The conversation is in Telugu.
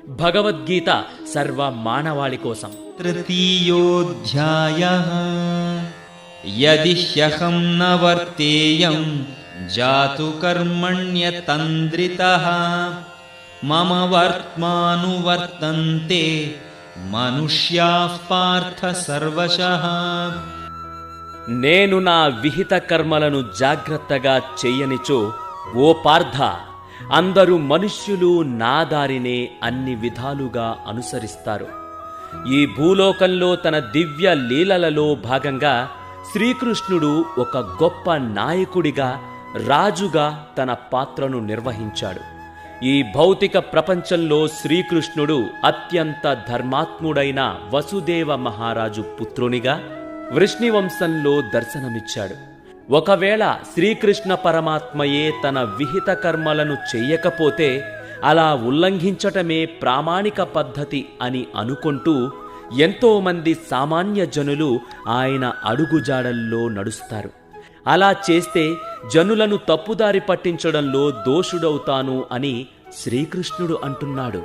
భగవద్గీత సర్వ మానవాళి కోసం. తృతీయోధ్యాయః యది హ్యహం న వర్తేయం జాతు కర్మణ్యతంద్రితః మమ వర్త్మానువర్తంతే మనుష్యాః పార్థ సర్వశః. నేను నా విహిత కర్మలను జాగ్రత్తగా చెయ్యనిచో ఓ పార్థ, అందరూ మనుష్యులు నా దారినే అన్ని విధాలుగా అనుసరిస్తారు. ఈ భూలోకంలో తన దివ్య లీలలలో భాగంగా శ్రీకృష్ణుడు ఒక గొప్ప నాయకుడిగా, రాజుగా తన పాత్రను నిర్వహించాడు. ఈ భౌతిక ప్రపంచంలో శ్రీకృష్ణుడు అత్యంత ధర్మాత్ముడైన వసుదేవ మహారాజు పుత్రునిగా వృష్ణివంశంలో దర్శనమిచ్చాడు. ఒకవేళ శ్రీకృష్ణ పరమాత్మయే తన విహిత కర్మలను చెయ్యకపోతే అలా ఉల్లంఘించటమే ప్రామాణిక పద్ధతి అని అనుకుంటూ ఎంతోమంది సామాన్య జనులు ఆయన అడుగుజాడల్లో నడుస్తారు. అలా చేస్తే జనులను తప్పుదారి పట్టించడంలో దోషుడవుతాను అని శ్రీకృష్ణుడు అంటున్నాడు.